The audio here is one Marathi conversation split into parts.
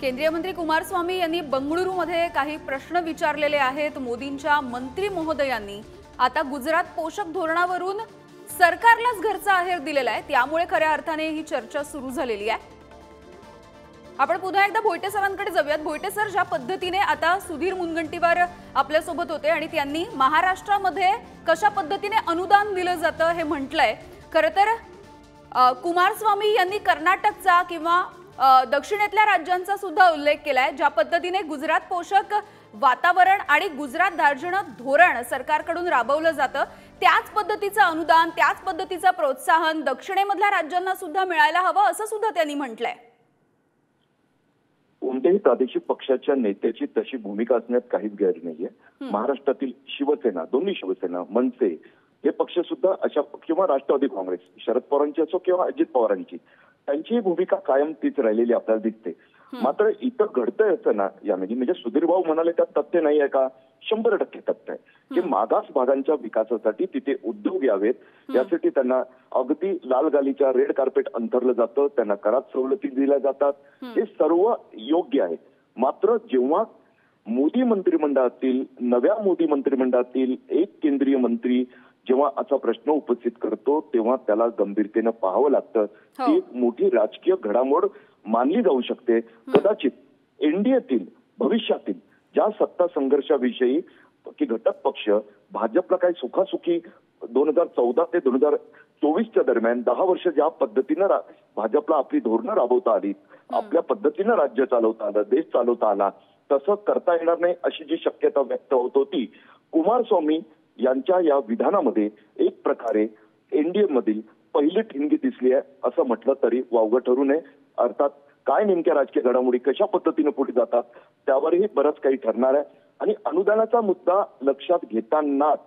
केंद्रीय मंत्री कुमारस्वामी यांनी बंगळुरूमध्ये काही प्रश्न विचारलेले आहेत। मोदींच्या मंत्री महोदयांनी आता गुजरात पोषक धोरणावरून सरकारलाच घरचा आहेर दिलेला आहे, त्यामुळे खऱ्या अर्थाने ही चर्चा सुरू झालेली आहे। आपण पुन्हा एकदा भोईटे सरांकडे जाऊयात। भोईटे सर, ज्या पद्धतीने आता सुधीर मुनगंटीवार आपल्या सोबत होते आणि त्यांनी महाराष्ट्रामध्ये कशा पद्धतीने अनुदान दिलं जातं हे म्हटलंय। खरं तर कुमारस्वामी यांनी कर्नाटकचा किंवा दक्षिणेतल्या राज्यांचा सुद्धा उल्लेख केलाय, ज्या पद्धतीने गुजरात पोषक वातावरण आणि गुजरात दार्जन धोरण सरकारकडून राबवलं जातं, त्याच पद्धतीचं अनुदान, त्याच पद्धतीचं प्रोत्साहन दक्षिणेमधल्या राज्यांना सुद्धा मिळायला हवं असं सुद्धा त्यांनी म्हटलंय। कोणत्याही प्रादेशिक पक्षाच्या नेत्याची तशी भूमिका असण्यात काहीच गैर नाहीये। महाराष्ट्रातील शिवसेना, दोन्ही शिवसेना, मनसे हे पक्ष सुद्धा अशा, किंवा राष्ट्रवादी काँग्रेस, शरद पवारांची असो किंवा अजित पवारांची, त्यांची भूमिका कायम तीच राहिलेली आपल्याला दिसते। मात्र इथं घडतंय असं ना यामध्ये, म्हणजे सुधीर भाऊ म्हणाले त्यात तथ्य नाही आहे का? 100% तथ्य आहे की मागास भागांच्या विकासासाठी तिथे उद्योग यावेत, यासाठी त्यांना अगदी लाल गालीच्या रेड कार्पेट अंथरलं जातं, त्यांना करात सवलती दिल्या जातात, हे सर्व योग्य आहे। मात्र जेव्हा मोदी मंत्रिमंडळातील, नव्या मोदी मंत्रिमंडळातील एक केंद्रीय मंत्री जेव्हा असा प्रश्न उपस्थित करतो, तेव्हा त्याला गंभीरतेने पाहावं लागतं। ती एक मोठी राजकीय घडामोड मानली जाऊ शकते। कदाचित एनडीएतील भविष्यातील ज्या सत्ता संघर्षाविषयी की घटक पक्ष भाजपला काही सुखासुखी 2014 ते 2024च्या दरम्यान 10 वर्ष ज्या पद्धतीनं भाजपला आपली धोरणं राबवता आली, आपल्या पद्धतीनं राज्य चालवता आलं, देश चालवता आला, तसं करता येणार नाही अशी जी शक्यता व्यक्त होत होती, कुमारस्वामी यांच्या या विधानामध्ये एक प्रकारे एनडीए मधील पहिली ठिणगी दिसली आहे असं म्हटलं तरी वावगं ठरू नये। अर्थात काय नेमक्या राजकीय घडामोडी कशा पद्धतीने पुढे जातात त्यावरही बरंच काही ठरणार आहे। आणि अनुदानाचा मुद्दा लक्षात घेतानाच,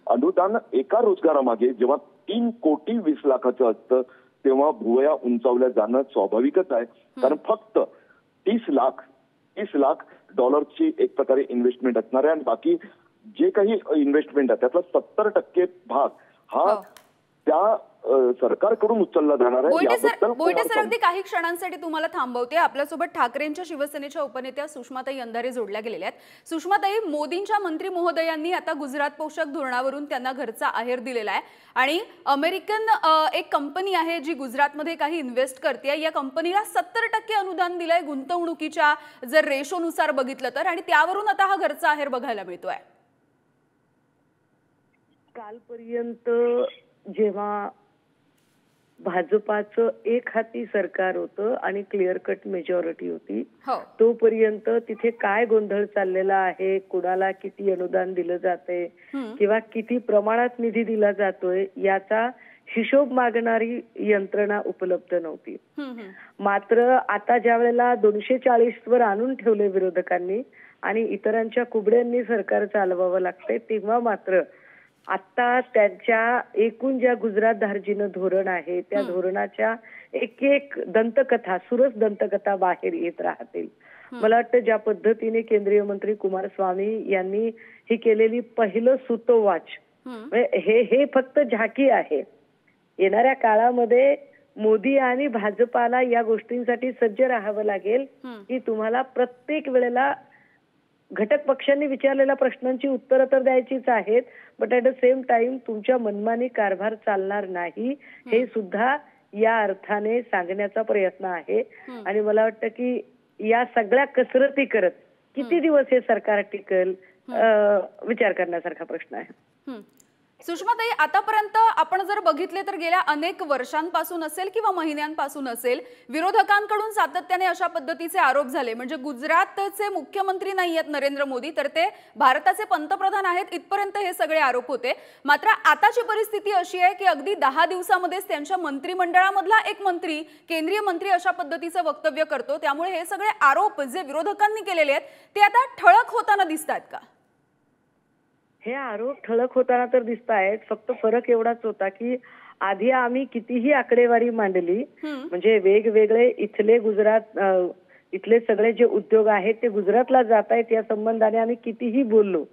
अनुदान एका रोजगारामागे जेव्हा 3 कोटी 20 लाखाचं असतं, तेव्हा भुवया उंचावल्या जाणं स्वाभाविकच आहे। कारण फक्त 30 लाख डॉलरची एक प्रकारे इन्व्हेस्टमेंट असणार आहे आणि बाकी जे काही इन्व्हेस्टमेंट आहे त्यातला 70% भाग हा त्या सरकारकडून उचलला जाणार आहे। बोईटे सर, अगदी काही क्षणांसाठी तुम्हाला थांबवते। आपल्यासोबत ठाकरेंच्या शिवसेनेच्या उपनेत्या सुषमाताई अंधारे जोडल्या गेलेल्या आहेत। सुषमाताई, मोदींच्या मंत्री महोदयांनी आता गुजरात पोषक धोरणावरून त्यांना घरचा आहेर दिलेला आहे आणि अमेरिकन एक कंपनी आहे जी गुजरातमध्ये काही इन्व्हेस्ट करते, या कंपनीला 70% अनुदान दिलंय गुंतवणुकीच्या जर रेशोनुसार बघितलं तर, आणि त्यावरून आता हा घरचा आहेर बघायला मिळतोय। कालपर्यंत जेव्हा भाजपाचं एक हाती सरकार होतं आणि क्लिअर कट मेजॉरिटी होती, तोपर्यंत तिथे काय गोंधळ चाललेला आहे, कुणाला किती अनुदान दिलं जाते किंवा किती प्रमाणात निधी दिला जातोय याचा हिशोब मागणारी यंत्रणा उपलब्ध नव्हती। मात्र आता ज्या वेळेला 240 वर आणून ठेवले विरोधकांनी आणि इतरांच्या कुबड्यांनी सरकार चालवावं लागतंय, तेव्हा मात्र आता त्यांच्या एकूण ज्या गुजरात दार्जिन धोरण आहे त्या धोरणाच्या एक एक दंतकथा, सुरस दंतकथा बाहेर येत राहतील। मला वाटतं ज्या पद्धतीने केंद्रीय मंत्री कुमारस्वामी यांनी ही केलेली पहिलं सुतोवाच, हे फक्त झाकी आहे। येणाऱ्या काळामध्ये मोदी आणि भाजपाला या गोष्टींसाठी सज्ज राहावं लागेल की तुम्हाला प्रत्येक वेळेला घटक पक्षांनी विचारलेल्या प्रश्नांची उत्तरं तर द्यायचीच आहेत, but at the same time तुमच्या मनमानी कारभार चालणार नाही हे सुद्धा या अर्थाने सांगण्याचा प्रयत्न आहे। आणि मला वाटतं की या सगळ्या कसरती करत किती दिवस हे सरकार टिकेल विचार करण्यासारखा प्रश्न आहे। सुषमाताई, आतापर्यंत आपण जर बघितले तर गेल्या अनेक वर्षांपासून असेल किंवा महिन्यांपासून असेल, विरोधकांकडून सातत्याने अशा पद्धतीचे आरोप झाले, म्हणजे गुजरातचे मुख्यमंत्री नाही आहेत नरेंद्र मोदी, तर ते भारताचे पंतप्रधान आहेत, इथपर्यंत हे सगळे आरोप होते। मात्र आताची परिस्थिती अशी आहे की अगदी 10 दिवसांमध्येच त्यांच्या मंत्रिमंडळामधला एक मंत्री, केंद्रीय मंत्री अशा पद्धतीचं वक्तव्य करतो, त्यामुळे हे सगळे आरोप जे विरोधकांनी केलेले आहेत ते आता ठळक होताना दिसतात का? हे आरोप ठळक होताना तर दिसत आहेत, फक्त फरक एवढाच होता की आधी आम्ही कितीही आकडेवारी मांडली, म्हणजे वेगवेगळे इथले सगळे जे उद्योग आहेत ते गुजरातला जात आहेत या संबंधाने आम्ही कितीही बोललो,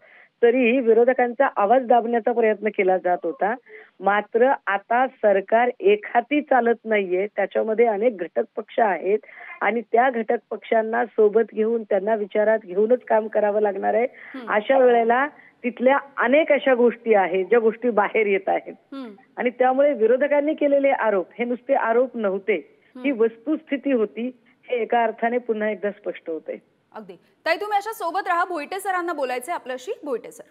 तरीही विरोधकांचा आवाज दाबण्याचा प्रयत्न केला जात होता. मात्र आता सरकार एकहाती चालत नाहीये, त्याच्यामध्ये अनेक घटक पक्ष आहेत आणि त्या घटक पक्षांना सोबत घेऊन त्यांना विचारात घेऊनच काम करावं लागणार आहे. अशा वेळेला तिथल्या अनेक अशा गोष्टी आहेत ज्या गोष्टी बाहेर येत आहेत आणि त्यामुळे विरोधकांनी केलेले आरोप हे नुसते आरोप नव्हते, ही वस्तुस्थिती होती, हे एका अर्थाने पुन्हा एकदा स्पष्ट होते. अगदी. ताई, तुम्ही अशा सोबत राहा. भोईटे सरांना बोलायचंय आपल्याशी. भोईटे सर.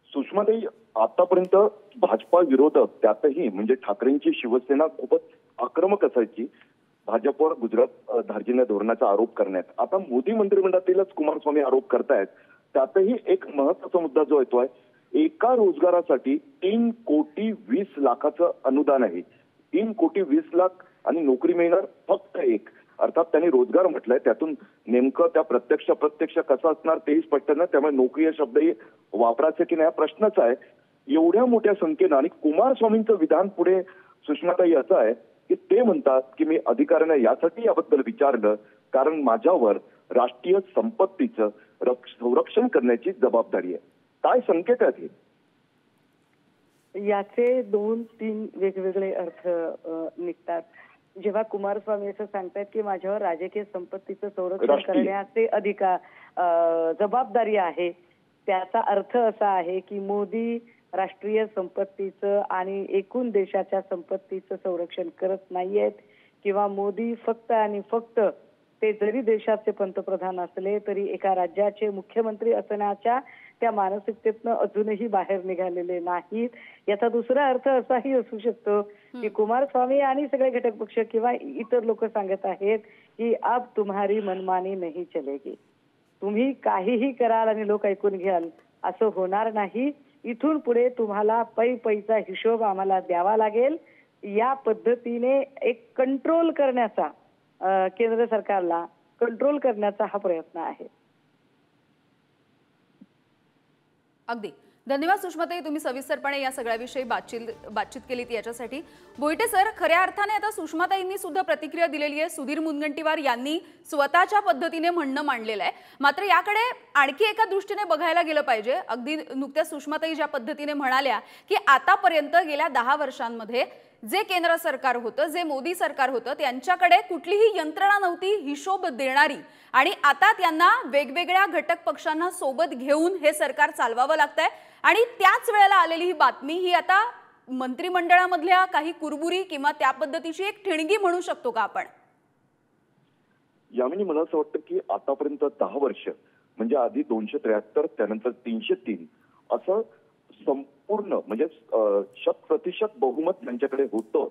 सुषमाताई, आतापर्यंत भाजपा विरोधक, त्यातही म्हणजे ठाकरेंची शिवसेना खूपच आक्रमक असायची भाजपवर गुजरात धार्जिण्या धोरणाचा आरोप करण्यात. आता मोदी मंत्रिमंडळातीलच कुमारस्वामी आरोप करतायत. त्यातही एक महत्वाचा मुद्दा जो येतोय, एका रोजगारासाठी 3,20,00,000 अनुदान आहे. 3,20,00,000 आणि नोकरी मिळणार फक्त एक. अर्थात त्यांनी रोजगार म्हटलंय, त्यातून नेमकं त्या प्रत्यक्ष कसं असणार तेही स्पष्ट नाही. त्यामुळे नोकरी या शब्दही वापरायचे की नाही हा प्रश्नच आहे. एवढ्या मोठ्या संख्येनं आणि कुमारस्वामींचं विधान पुढे सुषमाताई असं आहे की ते म्हणतात की मी अधिकाऱ्यांना यासाठी याबद्दल विचारलं कारण माझ्यावर राष्ट्रीय संपत्तीचं संरक्षण करण्याची जबाबदारी आहे. काय संकेत आहेत हे? याचे 2-3 वेगवेगळे अर्थ निघतात. जेव्हा कुमारस्वामी असं सांगतात की माझ्यावर राजकीय संपत्तीचं संरक्षण करण्याचे जबाबदारी आहे, त्याचा अर्थ असा आहे की मोदी राष्ट्रीय संपत्तीचं आणि एकूण देशाच्या संपत्तीचं संरक्षण करत नाहीयेत किंवा मोदी फक्त आणि फक्त ते जरी देशाचे पंतप्रधान असले तरी एका राज्याचे मुख्यमंत्री असण्याच्या त्या मानसिकतेतनं अजूनही बाहेर निघालेले नाहीत. याचा दुसरा अर्थ असाही असू शकतो की कुमारस्वामी आणि सगळे घटक पक्ष किंवा इतर लोक सांगत आहेत की अब तुम्हारी मनमानी नहीं चलेगी, तुम्ही काहीही कराल आणि लोक ऐकून घ्याल असं होणार नाही. इथून पुढे तुम्हाला पैचा हिशोब आम्हाला द्यावा लागेल. या पद्धतीने एक कंट्रोल करण्याचा, केंद्र सरकारला कंट्रोल करण्याचा हा प्रयत्न आहे. अगदी. धन्यवाद सुषमाताई, तुम्ही सविस्तरपणे या सगळ्याविषयी बातचीत केली याच्यासाठी. भोईटे सर, खऱ्या अर्थाने आता सुषमाताईंनी सुद्धा प्रतिक्रिया दिलेली आहे. सुधीर मुनगंटीवार यांनी स्वतःच्या पद्धतीने म्हणणं मांडलेलं आहे. मात्र याकडे आणखी एका दृष्टीने बघायला गेलं पाहिजे. अगदी नुकत्याच सुषमाताई ज्या पद्धतीने म्हणाल्या की आतापर्यंत गेल्या 10 वर्षांमध्ये जे केंद्र सरकार होतं, जे मोदी सरकार होतं, त्यांच्याकडे कुठलीही यंत्रणा नव्हती हिशोब देणारी आणि आता त्यांना वेगवेगळ्या घटक पक्षांना सोबत घेऊन हे सरकार चालवावं लागतंय आणि त्याच वेळेला आलेली ही बातमी ही आता मंत्रिमंडळामधल्या काही कुरबुरी किंवा त्या पद्धतीची एक ठिणगी म्हणू शकतो का आपण? यामिनी, मला असं वाटतं की आतापर्यंत 10 वर्ष म्हणजे आधी 273 त्यानंतर 303 असं संपूर्ण म्हणजे 100% बहुमत त्यांच्याकडे होतं.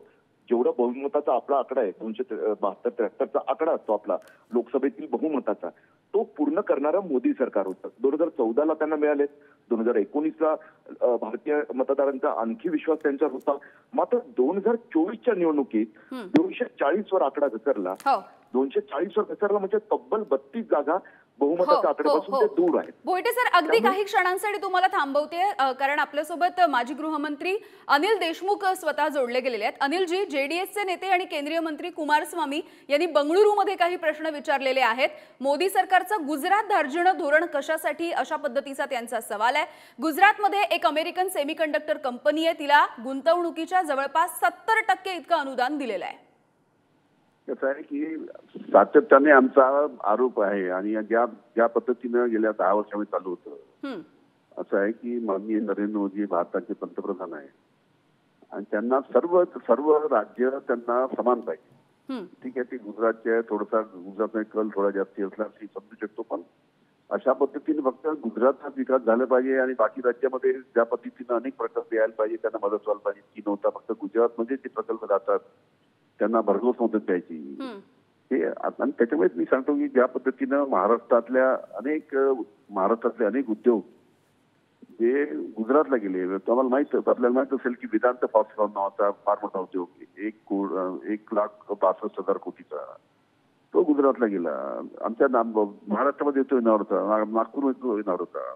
जेवढं बहुमताचा आपला आकडा आहे 272-73चा आकडा असतो आपला लोकसभेतील बहुमताचा, तो पूर्ण करणारं मोदी सरकार होतं. 2014ला त्यांना मिळाले, 2019ला भारतीय मतदारांचा आणखी विश्वास त्यांच्यावर होता. मात्र 2024च्या निवडणुकीत 240 वर आकडा घसरला. 240 वर घसरला म्हणजे तब्बल 32 जागा बहुमताच्या आकड्यापासून ते दूर आहेत. भोईटे सर, अगदी काही क्षणांसाठी तुम्हाला थांबवते कारण आपल्यासोबत माजी गृहमंत्री अनिल देशमुख स्वतः जोडले गेलेले आहेत. अनिलजी, जेडीएसचे नेते आणि केंद्रीय मंत्री कुमारस्वामी यांनी बंगळुरूमध्ये काही प्रश्न विचारलेले आहेत. मोदी सरकारचं गुजरात धार्जिणं धोरण कशासाठी, अशा पद्धतीचा त्यांचा सवाल आहे. गुजरातमध्ये एक अमेरिकन सेमीकंडक्टर कंपनी आहे, तिला गुंतवणुकीच्या जवळपास 70% इतकं अनुदान दिलेलं आहे. कसं आहे की सातत्याने आमचा आरोप आहे आणि ज्या पद्धतीनं गेल्या 10 वर्षांमध्ये चालू होतं असं आहे की माननीय नरेंद्र मोदी भारताचे पंतप्रधान आहे आणि त्यांना सर्व राज्य त्यांना समान पाहिजे. ठीक आहे, ते गुजरातचे थोडासा गुजरातमध्ये कल थोडा जास्ती असला तरी समजू शकतो, पण अशा पद्धतीने फक्त गुजरातचा विकास झाला पाहिजे आणि बाकी राज्यामध्ये ज्या पद्धतीनं अनेक प्रकल्प यायला पाहिजे त्यांना मदत व्हायला पाहिजे की नव्हता फक्त गुजरातमध्ये जे प्रकल्प जातात त्यांना भरघोस मदत द्यायची. हे आणि त्याच्यामुळे मी सांगतो की ज्या पद्धतीनं महाराष्ट्रातले अनेक उद्योग जे गुजरातला गेले, आपल्याला माहित असेल की वेदांत फॉक्सकॉन नावाचा फार मोठा उद्योग 1,62,00,000 कोटीचा तो गुजरातला गेला. आमच्या महाराष्ट्रामध्ये येणार होता, नागपूर येणार होता.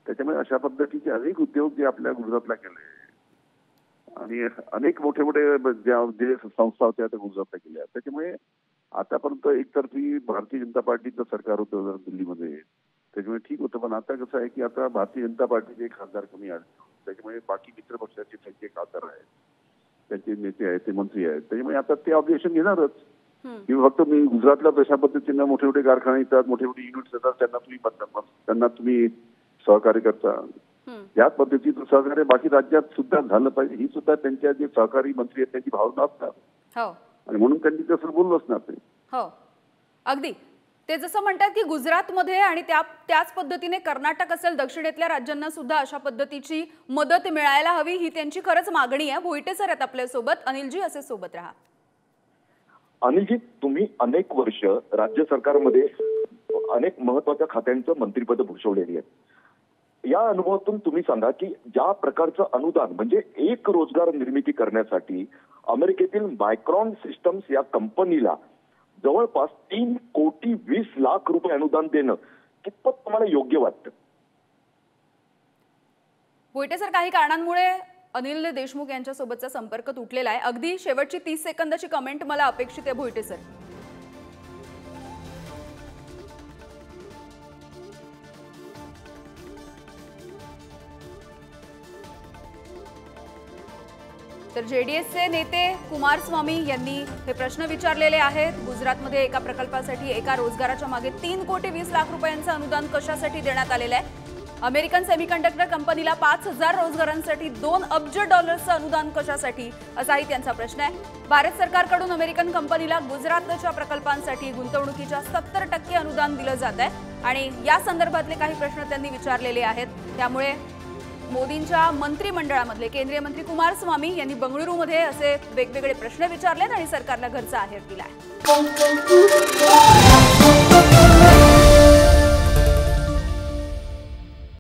त्याच्यामुळे अशा पद्धतीचे अनेक उद्योग जे आपल्या गुजरातला गेले आणि अनेक मोठे जे संस्था होत्या त्या गुजरातला गेल्या. त्याच्यामुळे आतापर्यंत एकतर्फी भारतीय जनता पार्टीचं सरकार होतं दिल्लीमध्ये त्याच्यामुळे ठीक होतं. पण आता कसं आहे की आता भारतीय जनता पार्टीचे खासदार कमी आले, त्याच्यामुळे बाकी मित्र पक्षाचे त्यांचे खासदार आहेत, त्यांचे नेते आहेत, ते मंत्री आहेत, त्याच्यामुळे आता ते ऑब्जेक्शन घेणारच. किंवा फक्त मी गुजरातला तशा पद्धतीनं मोठे मोठे कारखाने येतात, मोठे मोठे युनिट्स येतात, त्यांना तुम्ही सहकार्य करता. या पद्धतीचं सहकार्य बाकी राज्यात सुद्धा झालं पाहिजे, ही सुद्धा त्यांच्या जे सहकारी मंत्री आहेत त्यांची भावना असतात आणि म्हणून त्यांनी तसं बोललं असणार ते. हो, अगदी ते जसं म्हणतात की गुजरातमध्ये आणि त्याच पद्धतीने कर्नाटक असेल, दक्षिणेतल्या राज्यांना सुद्धा अशा पद्धतीची मदत मिळायला हवी, ही त्यांची खरंच मागणी आहे. भोईटे सर आहेत आपल्या सोबत. अनिलजी असे सोबत राहा. अनिलजी, तुम्ही अनेक वर्ष राज्य सरकारमध्ये अनेक महत्वाच्या खात्यांचं मंत्रिपद भूषवलेली आहेत. या अनुभवातून तुम्ही सांगा की ज्या प्रकारचं अनुदान म्हणजे एक रोजगार निर्मिती करण्यासाठी अमेरिकेतील मायक्रॉन सिस्टम्स या कंपनीला जवळपास 3,20,00,000 रुपये अनुदान देणं कितपत तुम्हाला योग्य वाटतं? भोईटे सर, काही कारणांमुळे अनिल देशमुख यांच्या सोबतचा संपर्क तुटलेला आहे. अगदी शेवटची 30 सेकंदाची कमेंट मला अपेक्षित आहे भोईटे सर. तर जेडीएसचे नेते कुमारस्वामी यांनी हे प्रश्न विचारलेले आहेत. गुजरातमध्ये एका प्रकल्पासाठी एका रोजगाराच्या मागे 3,20,00,000 रुपयांचं अनुदान कशासाठी देण्यात आलेलं आहे? अमेरिकन सेमीकंडक्टर कंपनीला 5,000 रोजगारांसाठी 2 अब्ज डॉलर्सचं अनुदान कशासाठी, असाही त्यांचा प्रश्न आहे. भारत सरकारकडून अमेरिकन कंपनीला गुजरातच्या प्रकल्पांसाठी गुंतवणुकीच्या 70% अनुदान दिलं जात आहे आणि या संदर्भातले काही प्रश्न त्यांनी विचारलेले आहेत. त्यामुळे मोदींच्या मंत्रिमंडळामधले केंद्रीय मंत्री कुमारस्वामी यांनी बंगळुरूमध्ये असे वेगवेगळे प्रश्न विचारलेत आणि सरकारला घरचा आहेर दिलाय.